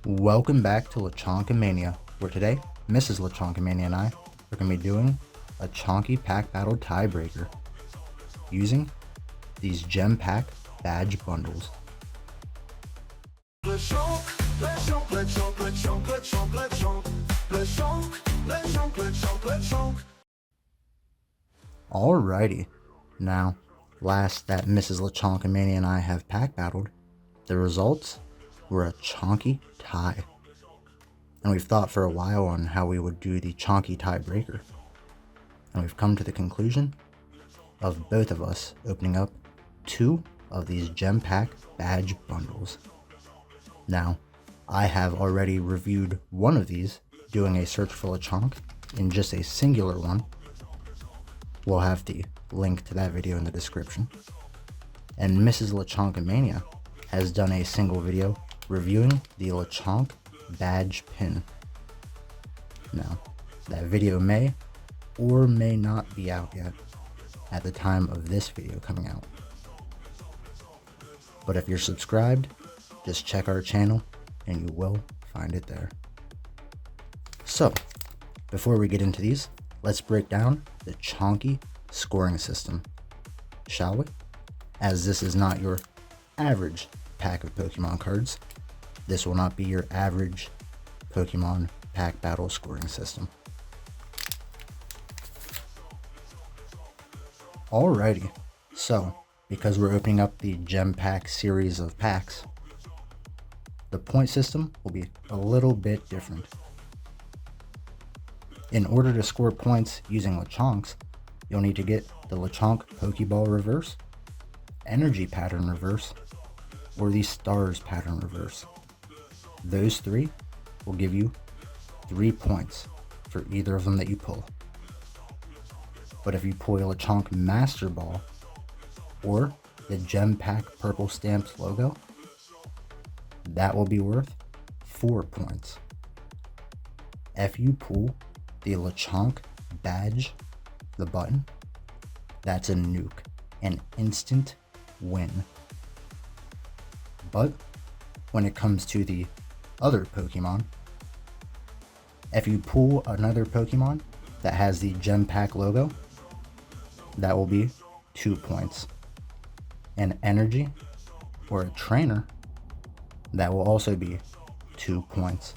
Welcome back to Lechonkamania, where today, Mrs. Lechonkamania and I are going to be doing a chonky pack battle tiebreaker using these gem pack badge bundles. Lechonk, Lechonk, Lechonk, Lechonk, Lechonk, Lechonk, Lechonk, Lechonk, Lechonk, Lechonk. Alrighty, now, last that Mrs. Lechonkamania and I have pack battled, the results were a chonky tie. And we've thought for a while on how we would do the chonky tiebreaker. And we've come to the conclusion of both of us opening up 2 of these gem pack badge bundles. Now, I have already reviewed one of these, doing a search for Lechonk in just a singular one. We'll have the link to that video in the description. And Mrs. Lechonkamania has done a single video reviewing the Lechonk badge pin. Now, that video may or may not be out yet at the time of this video coming out. But if you're subscribed, just check our channel and you will find it there. So, before we get into these, let's break down the chonky scoring system, shall we? As this is not your average pack of Pokemon cards, this will not be your average Pokemon pack battle scoring system. Alrighty, so because we're opening up the gem pack series of packs, the point system will be a little bit different. In order to score points using Lechonks, you'll need to get the Lechonk Pokeball Reverse, Energy Pattern Reverse, or the Stars Pattern Reverse. Those 3 will give you 3 points for either of them that you pull. But if you pull a Lechonk Master Ball or the Gem Pack Purple Stamps logo, that will be worth 4 points. If you pull the Lechonk badge, the button, that's a nuke, an instant win. But when it comes to the other Pokemon, if you pull another Pokemon that has the Gem Pack logo, that will be 2 points. An Energy or a Trainer, that will also be 2 points.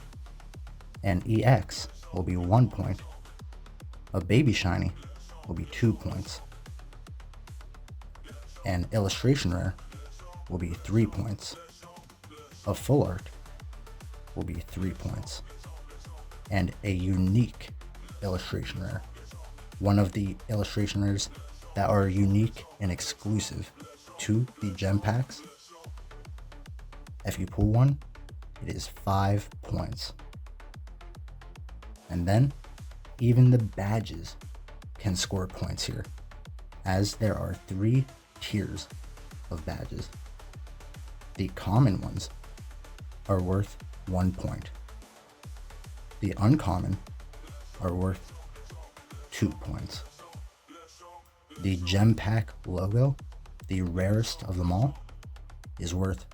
An EX will be 1 point. A Baby Shiny will be 2 points. An Illustration Rare will be 3 points. A Full Art will be 3 points. And a unique illustration rare, one of the illustration rares that are unique and exclusive to the gem packs, if you pull one, it is 5 points. And then even the badges can score points here, as there are 3 tiers of badges. The common ones are worth 1 point. The uncommon are worth 2 points. The gem pack logo, the rarest of them all, is worth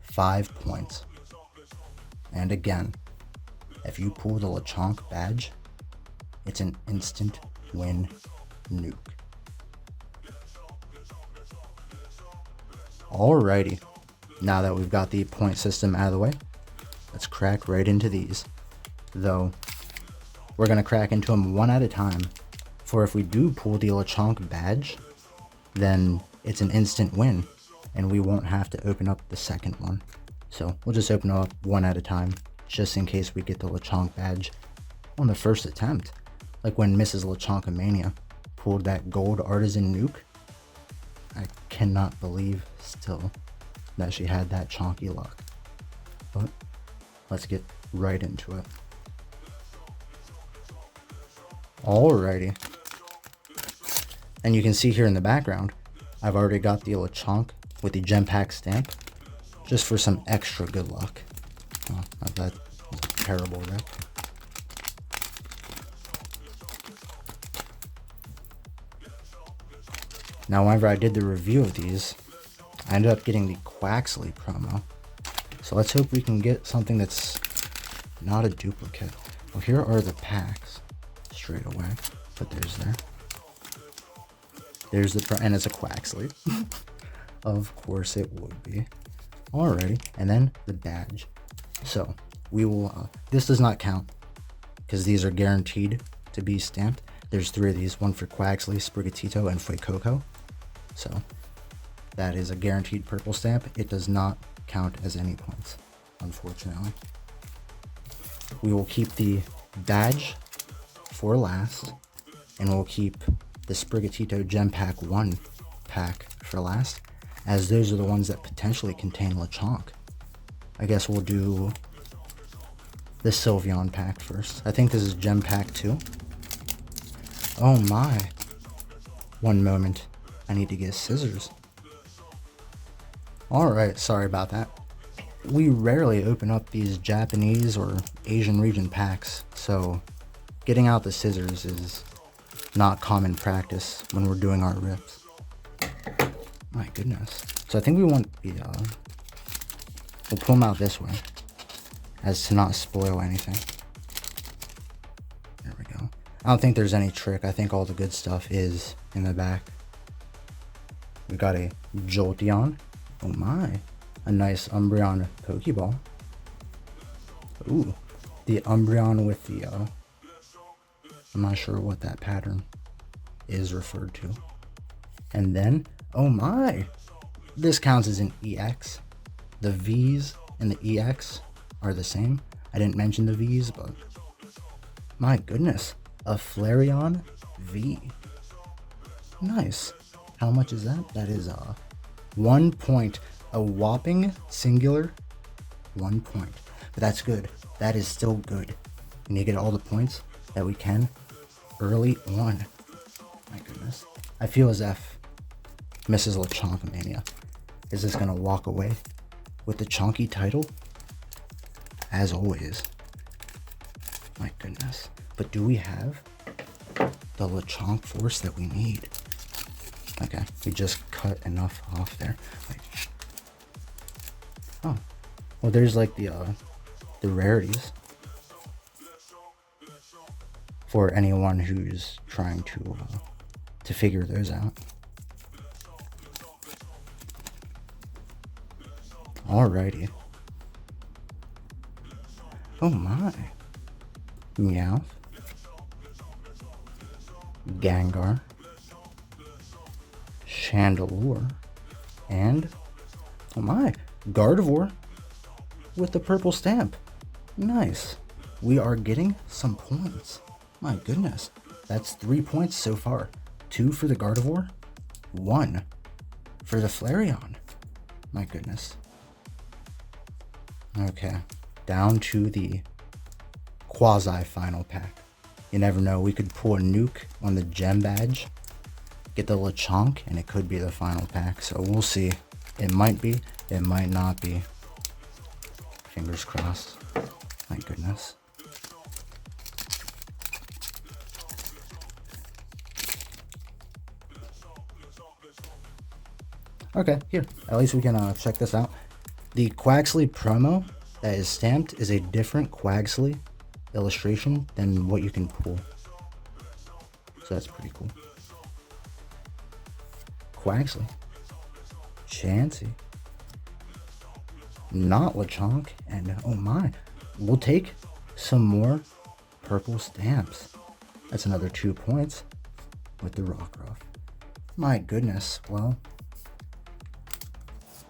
5 points. And again, if you pull the Lechonk badge, it's an instant win nuke. Alrighty, now that we've got the point system out of the way, let's crack right into these. Though, we're going to crack into them one at a time, for if we do pull the Lechonk badge, then it's an instant win, and we won't have to open up the second one. So we'll just open up one at a time, just in case we get the Lechonk badge on the first attempt. Like when Mrs. Lechonkamania pulled that gold artisan nuke. I cannot believe still that she had that chonky luck. But let's get right into it. Alrighty. And you can see here in the background, I've already got the Lechonk with the gem pack stamp, just for some extra good luck. Oh, that was a terrible rip. Now, whenever I did the review of these, I ended up getting the Quaxley promo. So let's hope we can get something that's not a duplicate. Well, here are the packs. Straight away. Put those there. There's the and it's a Quaxley. Of course it would be. Alrighty, and then the badge. So we will. This does not count because these are guaranteed to be stamped. There's 3 of these, one for Quaxley, Sprigatito, and Fuecoco. So that is a guaranteed purple stamp. It does not count as any points, unfortunately. We will keep the badge for last, and we'll keep the Sprigatito Gem Pack 1 pack for last, as those are the ones that potentially contain Lechonk. I guess we'll do the Sylveon pack first. I think this is Gem Pack 2. Oh my. One moment. I need to get scissors. Alright, sorry about that. We rarely open up these Japanese or Asian region packs, so getting out the scissors is not common practice when we're doing our rips. My goodness. So I think we want the, we'll pull them out this way, as to not spoil anything. There we go. I don't think there's any trick. I think all the good stuff is in the back. We got a Jolteon. Oh my. A nice Umbreon Pokeball. Ooh. The Umbreon with the, I'm not sure what that pattern is referred to. And then, oh my. This counts as an EX. The V's and the EX are the same. I didn't mention the V's, but my goodness. A Flareon V. Nice. How much is that? That is 1 point. A whopping singular 1 point. But that's good. That is still good. We need to get all the points that we can early on. My goodness. I feel as if Mrs. Lechonkamania is just going to walk away with the chonky title. As always. My goodness. But do we have the Lechonk force that we need? Okay, we just cut enough off there. Wait. Oh, well, there's like the rarities for anyone who's trying to figure those out. Alrighty. Oh my. Meowth. Gengar. Chandelure. And, oh my, Gardevoir with the purple stamp. Nice. We are getting some points. My goodness. That's 3 points so far. 2 for the Gardevoir. 1 for the Flareon. My goodness. Okay. Down to the quasi-final pack. You never know. We could pull a nuke on the gem badge, get the Lechonk, and it could be the final pack. So we'll see. It might be. It might not be. Fingers crossed. My goodness. Okay, here. At least we can check this out. The Quaxley promo that is stamped is a different Quaxley illustration than what you can pull. So that's pretty cool. Quaxley. Chansey. Not Lechonk. And oh my. We'll take some more purple stamps. That's another 2 points with the Rockruff. My goodness. Well,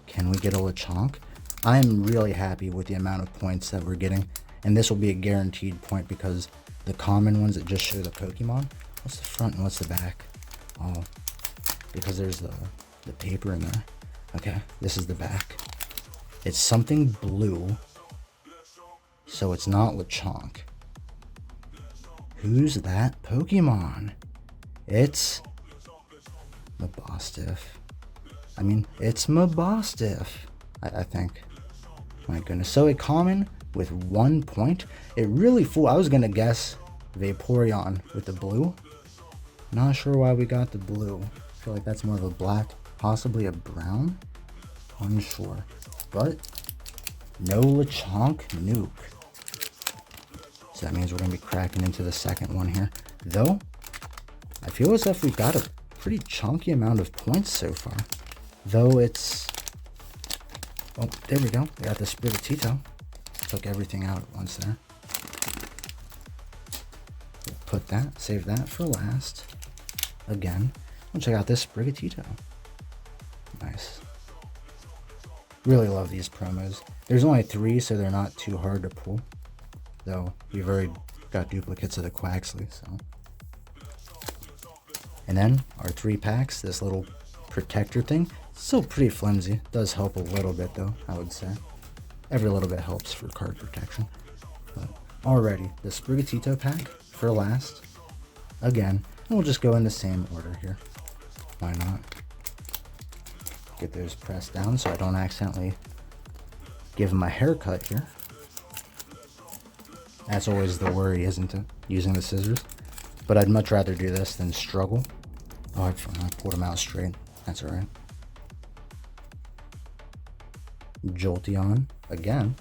can we get a Lechonk? I'm really happy with the amount of points that we're getting. And this will be a guaranteed point because the common ones that just show the Pokemon. What's the front and what's the back? Oh, because there's the paper in there. Okay, this is the back. It's something blue. So it's not Lechonk. Who's that Pokemon? It's Mabostiff. I mean, it's Mabostiff, I think. My goodness. So a common with 1 point. It really fooled. I was going to guess Vaporeon with the blue. Not sure why we got the blue. I feel like that's more of a black, possibly a brown. Unsure. But no Lechonk nuke. So that means we're going to be cracking into the second one here. Though, I feel as if we've got a pretty chunky amount of points so far. Though it's... Oh, there we go. We got the Sprigatito. Took everything out at once there. We'll put that, save that for last. Again, we'll check out this Sprigatito. Nice. Really love these promos. There's only 3, so they're not too hard to pull. Though, we've already got duplicates of the Quaxley, so... And then, our 3 packs, this little protector thing. Still pretty flimsy. Does help a little bit, though, I would say. Every little bit helps for card protection. But already, the Sprigatito pack for last. Again, and we'll just go in the same order here. Why not? Get those pressed down so I don't accidentally give them a haircut here. That's always the worry, isn't it? Using the scissors. But I'd much rather do this than struggle. Oh, I pulled them out straight. That's alright. Jolteon again.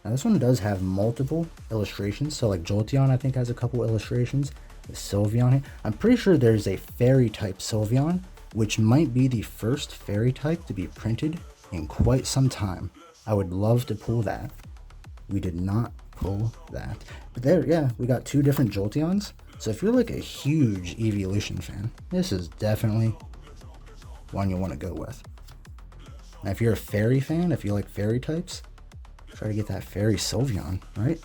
Now this one does have multiple illustrations. So like Jolteon I think has a couple illustrations. With Sylveon here. I'm pretty sure there's a fairy type Sylveon, which might be the first fairy type to be printed in quite some time. I would love to pull that. We did not pull that. But there, yeah, we got 2 different Jolteons. So if you're like a huge Evolution fan, this is definitely one you want to go with. Now if you're a fairy fan, if you like fairy types, try to get that fairy Sylveon, right?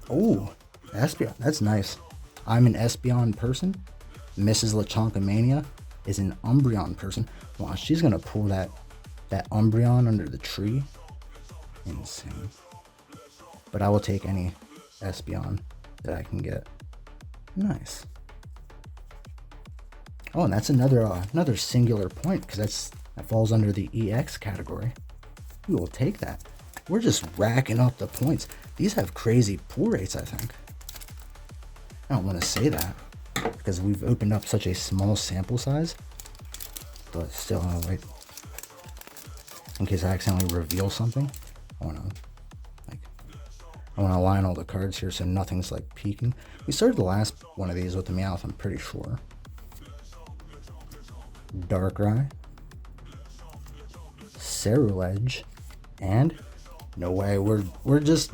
Oh, Espeon, that's nice. I'm an Espeon person. Mrs. Lechonkamania is an Umbreon person. Wow, she's gonna pull that Umbreon under the tree. Insane. But I will take any Espeon that I can get. Nice. Oh, and that's another singular point, because that falls under the EX category. We will take that. We're just racking up the points. These have crazy pull rates, I think. I don't want to say that because we've opened up such a small sample size, but still, wait. In case I accidentally reveal something, I want to align all the cards here so nothing's like peeking. We started the last one of these with the Meowth, I'm pretty sure. Darkrai, Ceruledge, and no way, we're just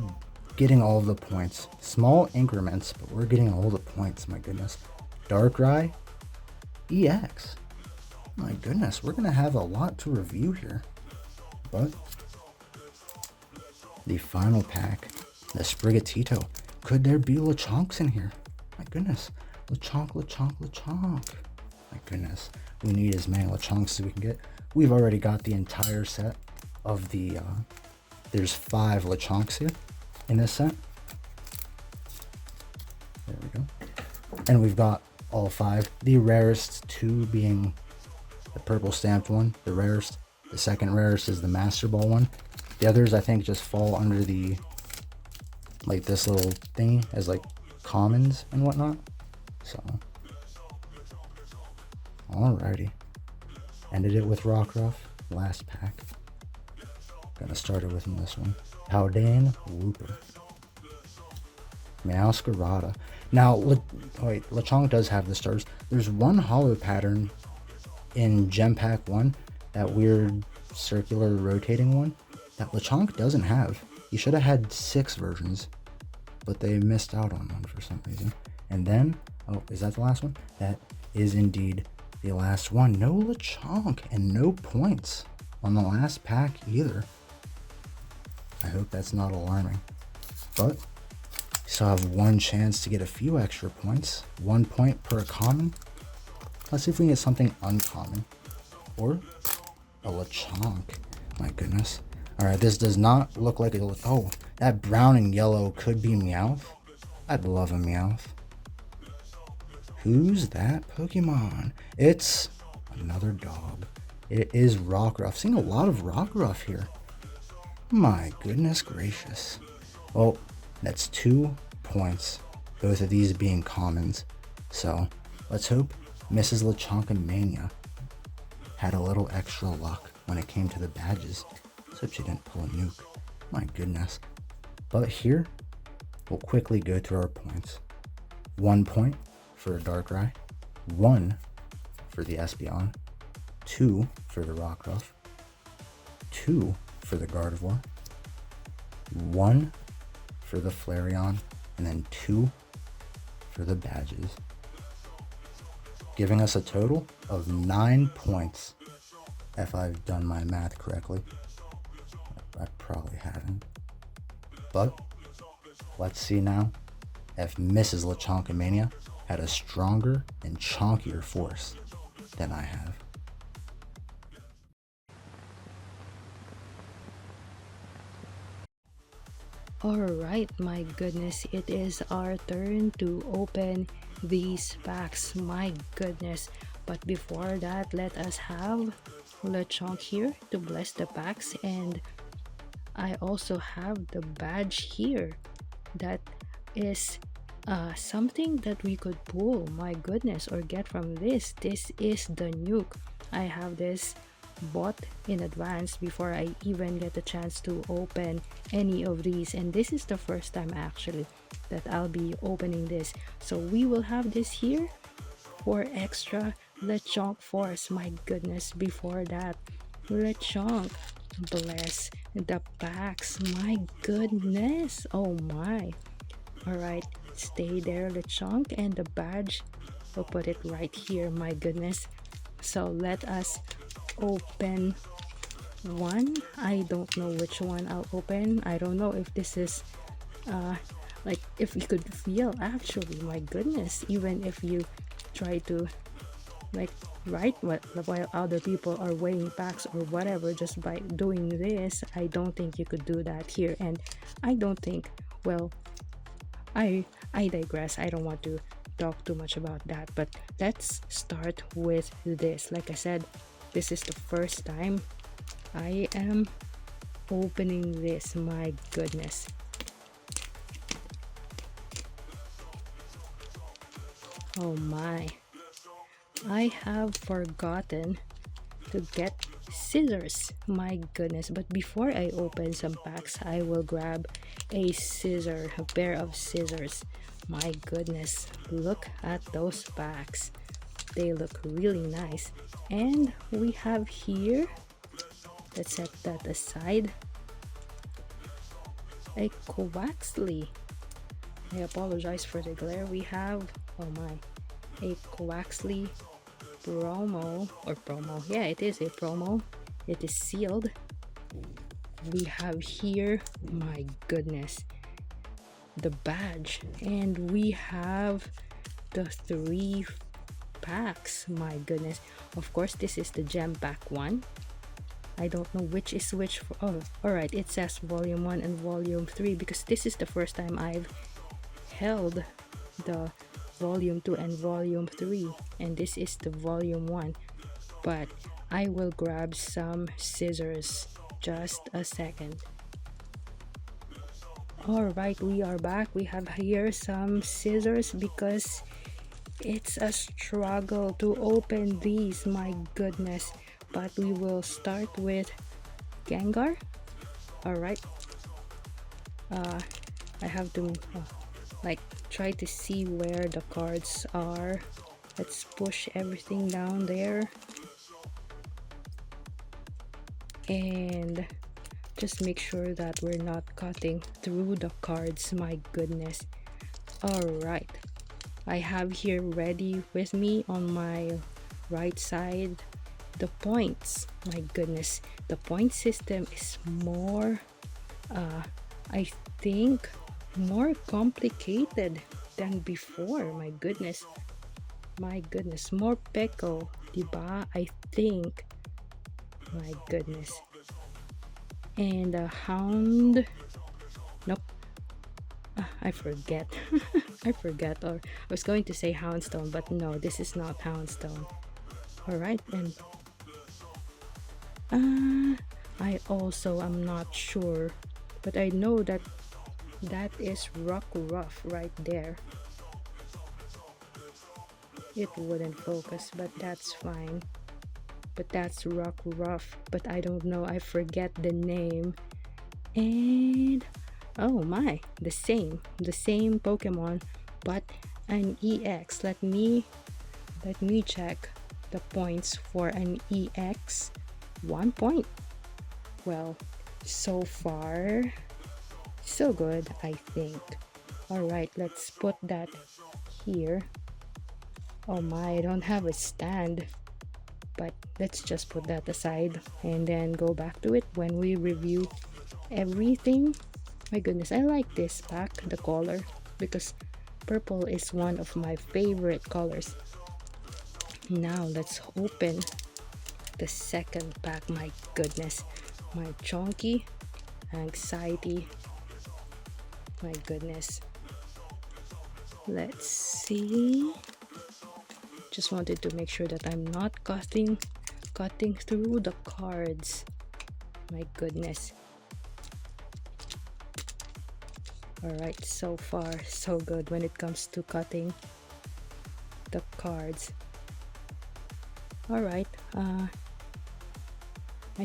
getting all of the points. Small increments, but we're getting all the points, my goodness. Darkrai, EX. My goodness, we're gonna have a lot to review here. But the final pack, the Sprigatito. Could there be Lechonks in here? My goodness. Lechonk, Lechonk, Lechonk. My goodness. We need as many Lechonks as we can get. We've already got the entire set of the, there's 5 Lechonks here in this set. There we go. And we've got all 5. The rarest 2 being the purple stamped one, the rarest. The second rarest is the Master Ball one. The others I think just fall under the, like this little thingy as like commons and whatnot. So, alrighty. Ended it with Rockruff, last pack. Gonna start it with this one. Haldane Wooper. Meowscarada. Now, Lechonk does have the stars. There's one hollow pattern in Gem Pack 1, that weird circular rotating one, that Lechonk doesn't have. He should have had 6 versions, but they missed out on one for some reason. And then, oh, is that the last one? That is indeed the last one. No Lechonk and no points on the last pack either. I hope that's not alarming. But you still have one chance to get a few extra points. 1 point per common. Let's see if we can get something uncommon. Or a Lechonk. My goodness. Alright, this does not look like a... Oh, that brown and yellow could be Meowth. I'd love a Meowth. Who's that Pokemon? It's another dog. It is Rockruff. Seeing a lot of Rockruff here. My goodness gracious. Well, that's 2 points. Both of these being commons. So, let's hope Mrs. Lechonkamania had a little extra luck when it came to the badges. Let's hope she didn't pull a nuke. My goodness. But here, we'll quickly go through our points. 1 point for a Darkrai, 1 for the Espeon, 2 for the Rockruff, 2 for the Gardevoir, 1 for the Flareon, and then 2 for the Badges, giving us a total of 9 points, if I've done my math correctly. I probably haven't. But let's see now if Mrs. Lechonkamania had a stronger and chonkier force than I have. Alright, my goodness, it is our turn to open these packs. My goodness. But before that, let us have Lechonk here to bless the packs, and I also have the badge here. That is something that we could pull, my goodness, or get from this. This is the nuke. I have this bought in advance before I even get the chance to open any of these, and this is the first time actually that I'll be opening this. So we will have this here for extra Lechonk force. My goodness, before that, Lechonk bless the packs. My goodness, oh my. Alright, stay there, Lechonk, and the badge, we'll put it right here. My goodness. So let us open one. I don't know which one I'll open. I don't know if this is like if you could feel actually, my goodness, even if you try to like write while other people are weighing packs or whatever, just by doing this, I don't think you could do that here. And I don't think, well, I digress. I don't want to talk too much about that, but let's start with this. Like I said, this is the first time I am opening this. My goodness. Oh my. I have forgotten to get scissors. My goodness. But before I open some packs, I will grab a pair of scissors. My goodness. Look at those packs. They look really nice. And we have here, let's set that aside, a Quaxley. I apologize for the glare. We have, oh my, a Quaxley promo, yeah, it is a promo. It is sealed. We have here, my goodness, the badge, and we have the 3 packs. My goodness. Of course, this is the gem pack one. I don't know which is which for, oh, alright, it says volume 1 and volume 3 because this is the first time I've held the volume 2 and volume 3, and this is the volume 1. But I will grab some scissors. Just a second. Alright, we are back. We have here some scissors because it's a struggle to open these. My goodness. But we will start with Gengar. Alright. I have to like try to see where the cards are. Let's push everything down there and just make sure that we're not cutting through the cards. My goodness. Alright, I have here ready with me on my right side the points. My goodness, the point system is more I think more complicated than before. My goodness, more peko, diba? I think. My goodness. And a hound, nope, I forget. I forget, or I was going to say houndstone, but no, this is not houndstone. Alright, and I also am not sure, but I know that that is Rockruff right there. It wouldn't focus, but that's fine. But that's Rockruff, but I don't know, I forget the name. And Oh my, the same Pokemon, but an EX. Let me check the points for an EX. 1 point. Well, so far, so good, I think. Alright, let's put that here. Oh my, I don't have a stand. But let's just put that aside and then go back to it when we review everything. My goodness, I like this pack, the color, because purple is one of my favorite colors. Now let's open the second pack. My goodness, my chonky anxiety. My goodness. Let's see. Just wanted to make sure that I'm not cutting through the cards. My goodness. Alright, so far so good when it comes to cutting the cards. Alright, I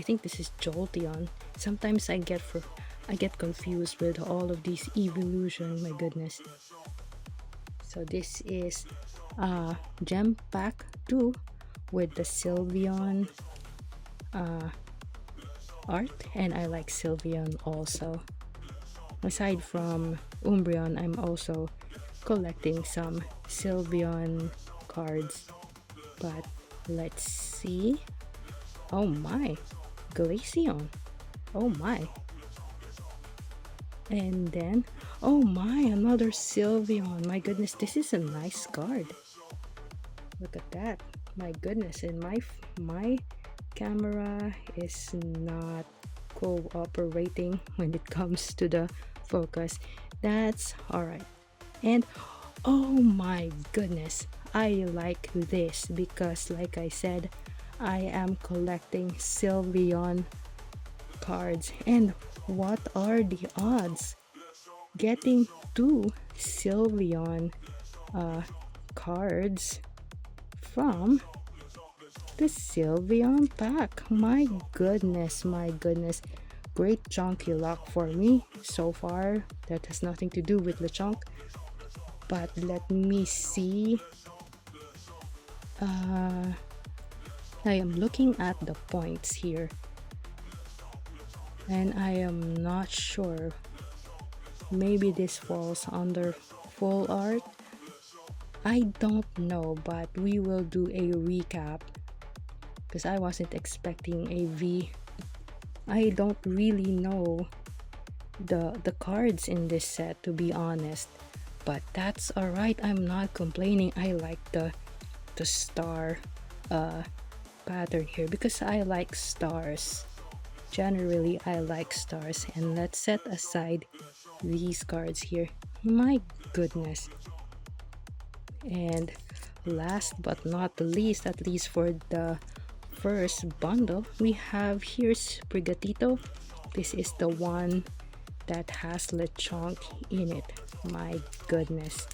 think this is Jolteon. Sometimes I get confused with all of these evolution. My goodness. So this is Gem Pack 2 with the Sylveon art, and I like Sylveon also. Aside from Umbreon, I'm also collecting some Sylveon cards. But let's see. Oh my, Glaceon. Oh my. And then, oh my, another Sylveon. My goodness, this is a nice card. Look at that. My goodness, and my camera is not cooperating when it comes to the focus. That's alright. And oh my goodness, I like this because, like I said, I am collecting Sylveon cards. And what are the odds getting 2 Sylveon cards from the Sylveon pack? My goodness, my goodness. Great chunky luck for me so far. That has nothing to do with Lechonk. But let me see. I am looking at the points here, and I am not sure. Maybe this falls under full art. I don't know, but we will do a recap because I wasn't expecting a V. I don't really know the cards in this set, to be honest, but that's alright. I'm not complaining. I like the star pattern here because I like stars. Generally, I like stars. And let's set aside these cards here. My goodness. And last but not the least, at least for the first bundle, we have here's Sprigatito. This is the one that has Lechonk in it. My goodness.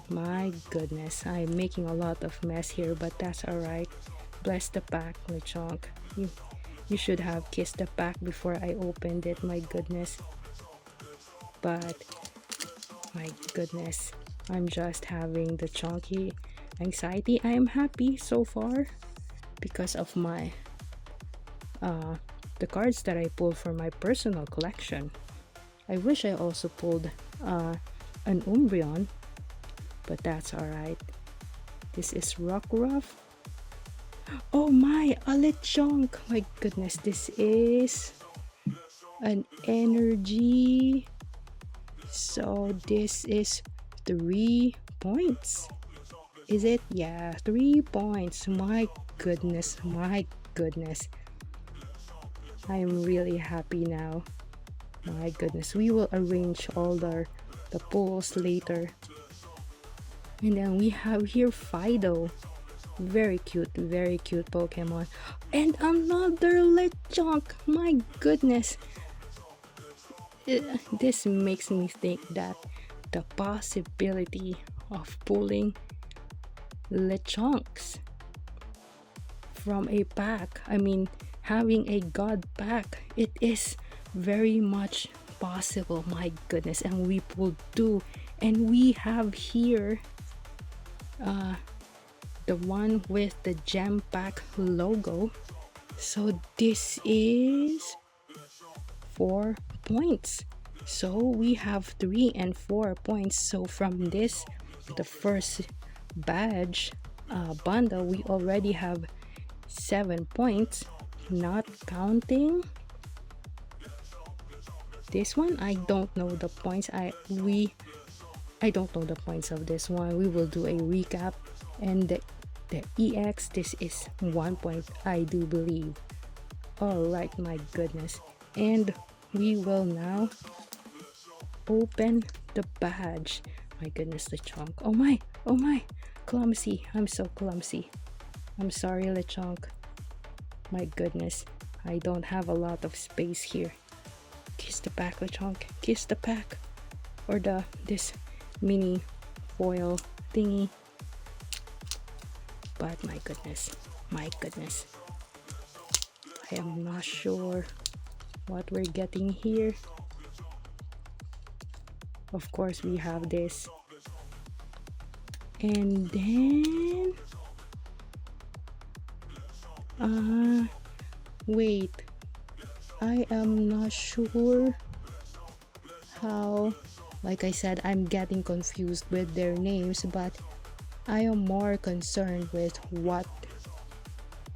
My goodness. I'm making a lot of mess here, but that's alright. Bless the pack, Lechonk. You should have kissed the pack before I opened it. My goodness. But my goodness, I'm just having the chonky anxiety. I am happy so far because of my the cards that I pulled for my personal collection. I wish I also pulled an Umbreon, but that's alright. This is Rockruff. Oh my, a Lechonk. My goodness, this is an energy. So this is 3 points. Is it? Yeah, 3 points. My goodness, my goodness. I am really happy now. My goodness, we will arrange all the pulls later. And then we have here Fido. Very cute Pokemon. And another Lechonk. My goodness. This makes me think that the possibility of pulling Lechonks from a pack, I mean having a god pack, it is very much possible, my goodness. And we pulled two, and we have here the one with the gem pack logo. So this is 4 points. So we have 3 and 4 points. So from this, the first badge bundle, we already have 7 points, not counting this one. I don't know the points. I don't know the points of this one. We will do a recap. And the EX, this is 1 point, I do believe. All right, my goodness. And we will now open the badge. My goodness, Lechonk. Oh my, clumsy. I'm so clumsy. I'm sorry, Lechonk. My goodness, I don't have a lot of space here. Kiss the pack, Lechonk. Kiss the pack. Or this mini foil thingy. But my goodness, I am not sure what we're getting here. Of course, we have this. And then wait, I am not sure how. Like I said, I'm getting confused with their names, but I am more concerned with what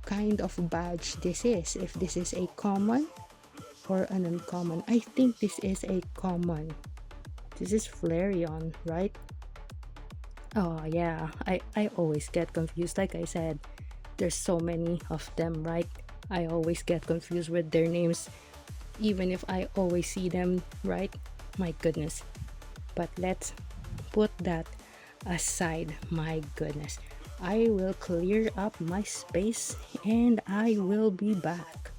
kind of badge this is. If this is a common or an uncommon. I think this is a common. This is Flareon, right? Oh yeah, I always get confused. Like I said, there's so many of them, right? I always get confused with their names, even if I always see them, right? My goodness. But let's put that aside. My goodness, I will clear up my space and I will be back.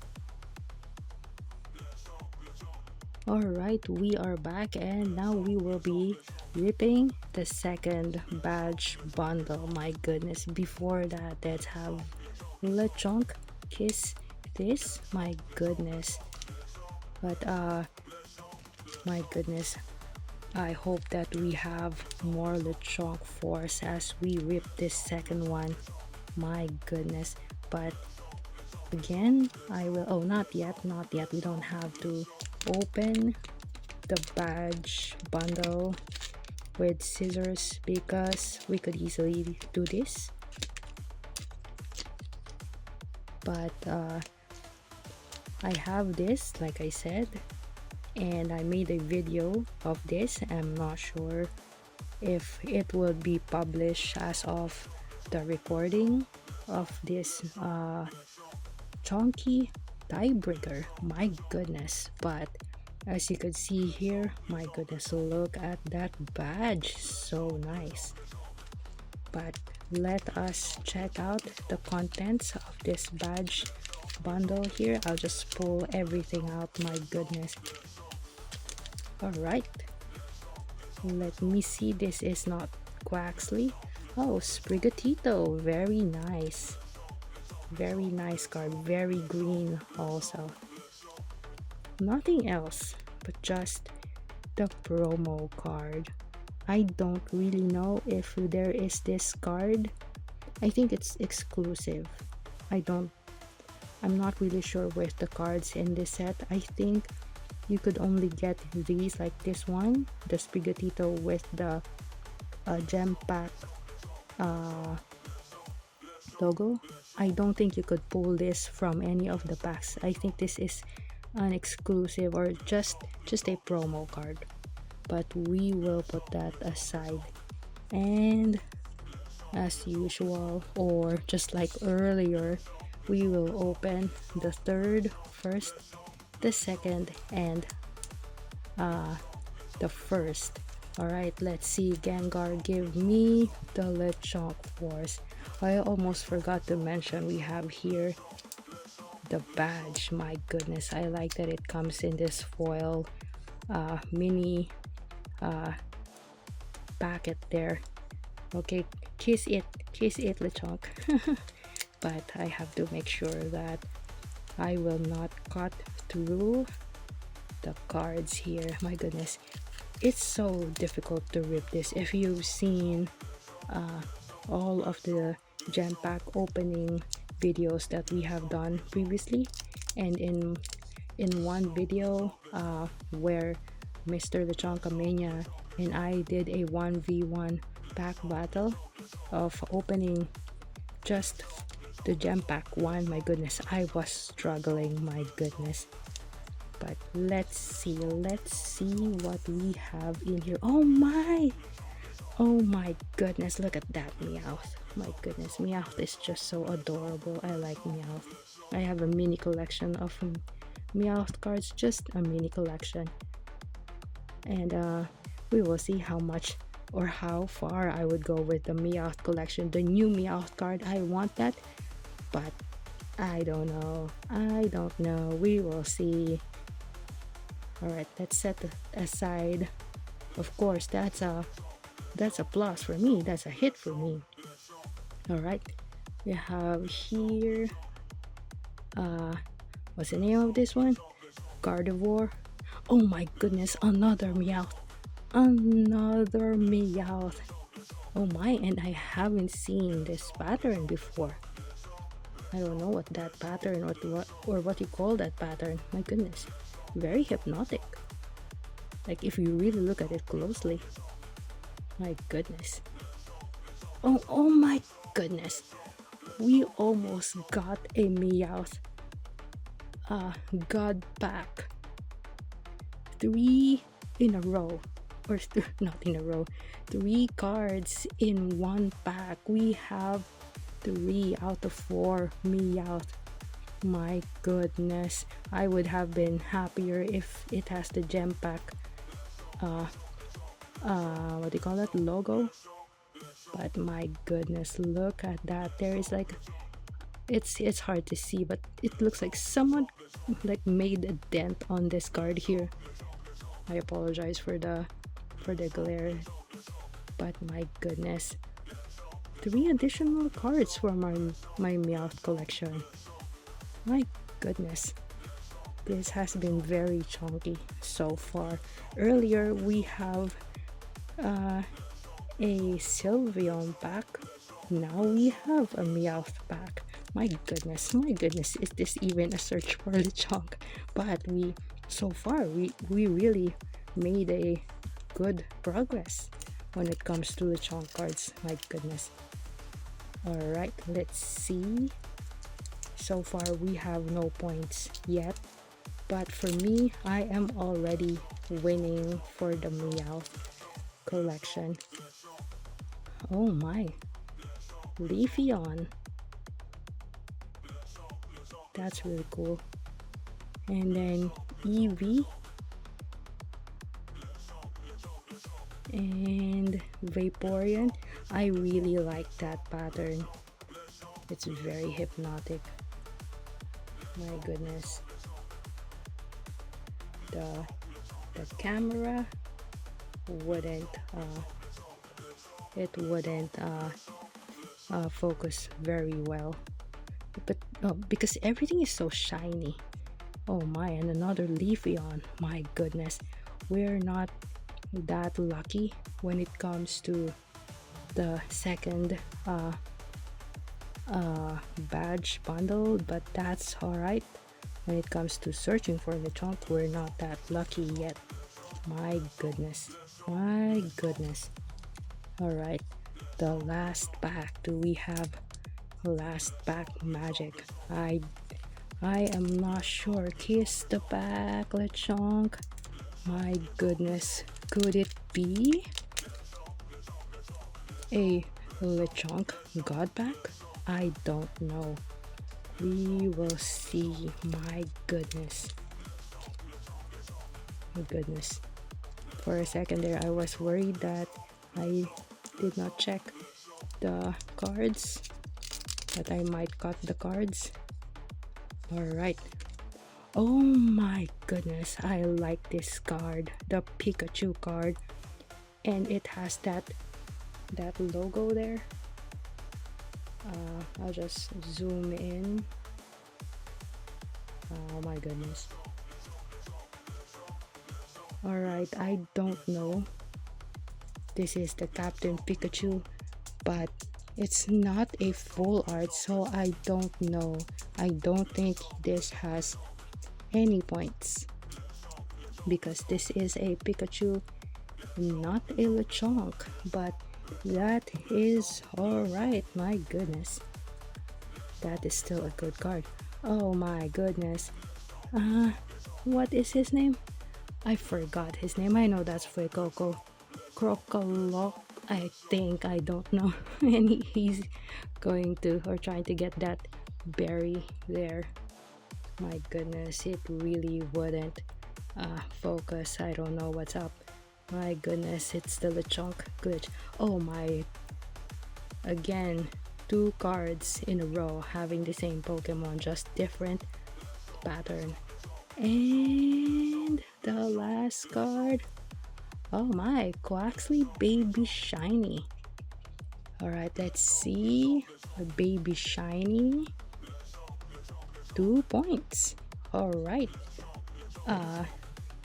Alright, we are back, and now we will be ripping the second badge bundle. My goodness, before that, let's have Lechonk kiss this. My goodness. But my goodness, I hope that we have more Lechonk force as we rip this second one. My goodness. But again, I will, oh, not yet, we don't have to open the badge bundle with scissors because we could easily do this. But I have this, like I said, and I made a video of this. I'm not sure if it will be published as of the recording of this chonky tiebreaker. My goodness. But as you could see here, my goodness, look at that badge, so nice. But let us check out the contents of this badge bundle here. I'll just pull everything out. My goodness. All right, let me see. This is not Quaxley. Oh, Sprigatito, very nice card, very green also. Nothing else but just the promo card. I don't really know if there is this card. I think it's exclusive. I'm not really sure with the cards in this set. I think you could only get these, like this one, the Sprigatito with the gem pack logo. I don't think you could pull this from any of the packs. I think this is an exclusive or just a promo card. But we will put that aside, and as usual, or just like earlier, we will open the third first, the second, and the first. Alright, let's see. Gengar, give me the Lechonk Force. I almost forgot to mention we have here the badge. My goodness, I like that it comes in this foil mini packet there. Okay, kiss it Lechonk. But I have to make sure that I will not cut through the cards here. My goodness, it's so difficult to rip this. If you've seen all of the gem pack opening videos that we have done previously, and in one video where Mr. Lechonkamania and I did a 1v1 pack battle of opening just the gem pack one, my goodness, I was struggling, my goodness. But let's see what we have in here. Oh my goodness, look at that Meowth. My goodness, Meowth is just so adorable. I like Meowth. I have a mini collection of Meowth cards, just a mini collection. And we will see how much or how far I would go with the Meowth collection. The new Meowth card, I want that, but I don't know. We will see. Alright, let's set it aside. Of course, that's a plus for me. That's a hit for me. Alright, we have here what's the name of this one? Gardevoir. Oh my goodness, another Meowth. Another Meowth. Oh my, and I haven't seen this pattern before. I don't know what that pattern or what you call that pattern. My goodness, very hypnotic. Like if you really look at it closely. My goodness. Oh my goodness. We almost got a Meowth God pack. 3 in a row. Or not in a row. 3 cards in one pack. We have 3 out of 4 Meowth. My goodness, I would have been happier if it has the gem pack what do you call that, logo. But my goodness, look at that. There is like, it's hard to see, but it looks like someone like made a dent on this card here. I apologize for the glare, but my goodness, 3 additional cards for my Meowth collection. My goodness, this has been very chunky so far. Earlier we have a Sylveon pack. Now we have a Meowth pack. My goodness, is this even a search for Lechonk? But so far we really made a good progress when it comes to Lechonk cards. My goodness. Alright, let's see. So far we have no points yet, but for me, I am already winning for the Meowth collection. Oh my, Leafeon. That's really cool. And then Eevee and Vaporeon. I really like that pattern. It's very hypnotic. My goodness. The camera wouldn't focus very well, but because everything is so shiny. Oh my, and another Leafeon. My goodness, we're not that lucky when it comes to the second badge bundle, but that's alright. When it comes to searching for Lechonk, we're not that lucky yet. My goodness. Alright, the last pack. Do we have last pack magic? I am not sure. Kiss the pack, Lechonk. My goodness, could it be a Lechonk God pack? I don't know. We will see. My goodness. For a second there, I was worried that I did not check the cards, that I might cut the cards. Alright. Oh my goodness, I like this card, the Pikachu card, and it has that logo there. I'll just zoom in. Oh my goodness. Alright, I don't know. This is the Captain Pikachu, but it's not a full art, so I don't know. I don't think this has any points because this is a Pikachu, not a Lechonk, but that is alright. My goodness, that is still a good card. Oh my goodness. What is his name? I forgot his name. I know that's Fuecoco. Crocolo, I think. I don't know. And he's going to or trying to get that berry there. My goodness, it really wouldn't focus. I don't know what's up. My goodness, it's the Lechonk glitch. Oh my. Again, 2 cards in a row having the same Pokemon, just different pattern. And the last card. Oh my, Quaxley Baby Shiny. Alright, let's see. A Baby Shiny. 2 points. Alright.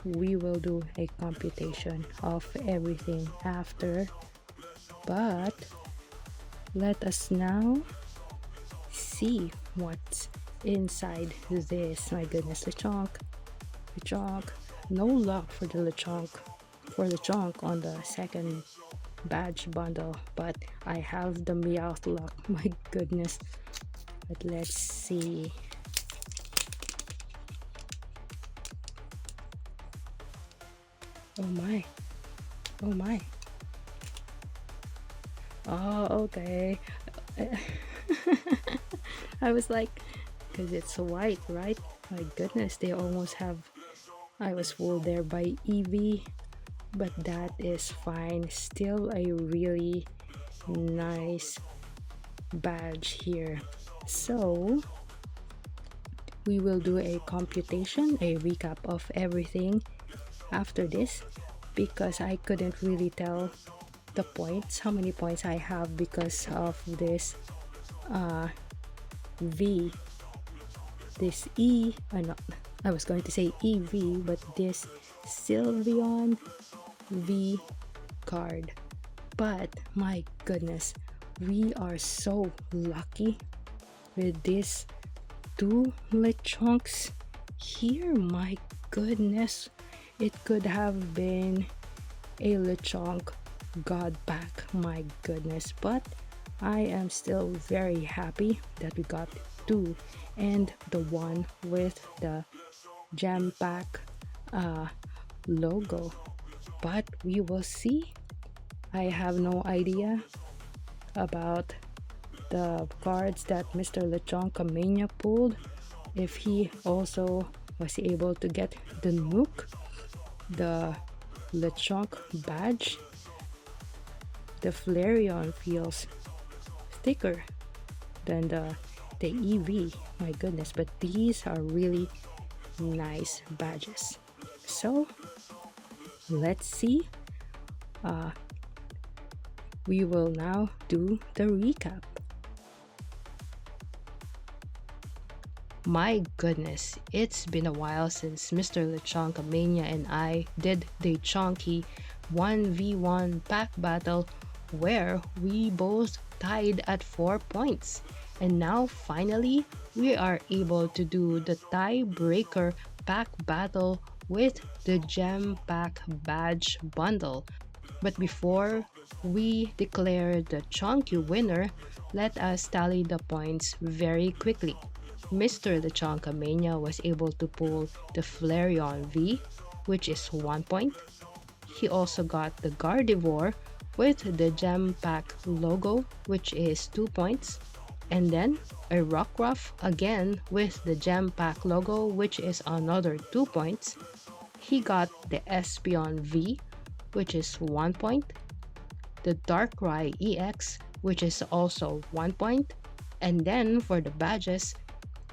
We will do a computation of everything after. But let us now see what's inside this. My goodness, Lechonk. No luck for the Lechonk on the second badge bundle, but I have the Meowth luck. My goodness. But let's see. Oh my. Oh my. Oh, okay. I was like, because it's white, right? My goodness, they almost have. I was fooled there by Eevee, but that is fine. Still a really nice badge here. So we will do a computation, a recap of everything after this, because I couldn't really tell the points, how many points I have because of this V, this E, I was going to say EV, but this Sylveon V card. But my goodness, we are so lucky with these 2 Lechonks here. My goodness, it could have been a Lechonk God pack. My goodness, but I am still very happy that we got 2 and the one with the Gem Pack logo. But we will see. I have no idea about the cards that Mr. Lechonkamania pulled, if he also was able to get the Nook, the Lechonk badge. The Flareon feels thicker than the EV. My goodness, but these are really nice badges. So let's see. We will now do the recap. My goodness, it's been a while since Mr. Lechonkamania and I did the chonky 1v1 pack battle where we both tied at 4 points. And now finally, we are able to do the tiebreaker pack battle with the Gem Pack Badge Bundle. But before we declare the chonky winner, let us tally the points very quickly. Mr. Lechonkamania was able to pull the Flareon V, which is 1 point. He also got the Gardevoir with the Gem Pack logo, which is 2 points. And then a Rockruff again with the Gem Pack logo, which is another 2 points. He got the Espeon V, which is 1 point. The Darkrai EX, which is also 1 point. And then for the badges,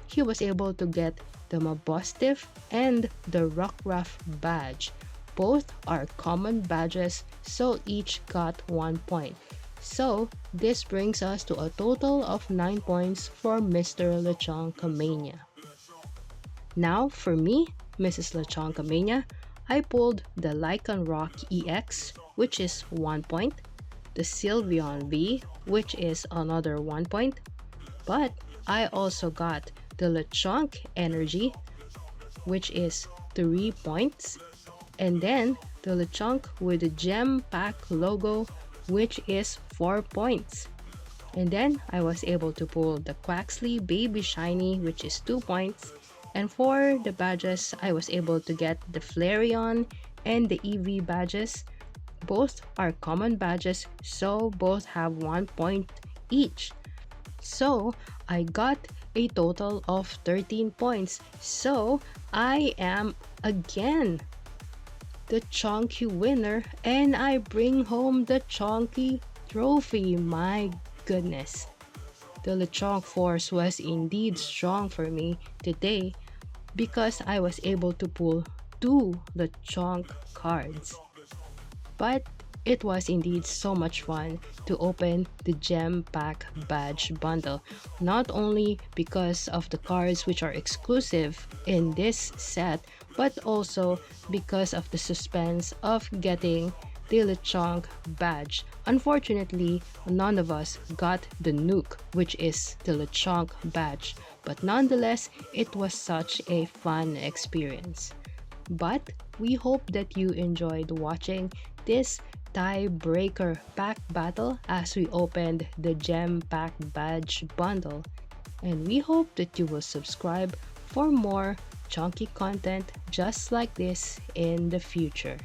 he was able to get the Mabustiff and the Rockruff badge. Both are common badges, so each got 1 point. So this brings us to a total of 9 points for Mr. Lechonkamania. Now for me, Mrs. Lechonkamania, I pulled the Lycan Rock EX, which is 1 point, the Sylveon V, which is another 1 point, but I also got the Lechonk Energy, which is 3 points, and then the Lechonk with the Gem Pack logo, which is 4 points. And then I was able to pull the Quaxley Baby Shiny, which is 2 points. And for the badges, I was able to get the Flareon and the EV badges. Both are common badges, so both have 1 point each. So I got a total of 13 points. So I am again the chonky winner, and I bring home the chonky trophy. My goodness. The Lechonk force was indeed strong for me today because I was able to pull 2 Lechonk cards. But it was indeed so much fun to open the Gem Pack Badge Bundle, not only because of the cards which are exclusive in this set, but also because of the suspense of getting the Lechonk badge. Unfortunately, none of us got the Nuke, which is the Lechonk badge, but nonetheless, it was such a fun experience. But we hope that you enjoyed watching this tiebreaker pack battle as we opened the Gem Pack Badge Bundle. And we hope that you will subscribe for more chunky content just like this in the future.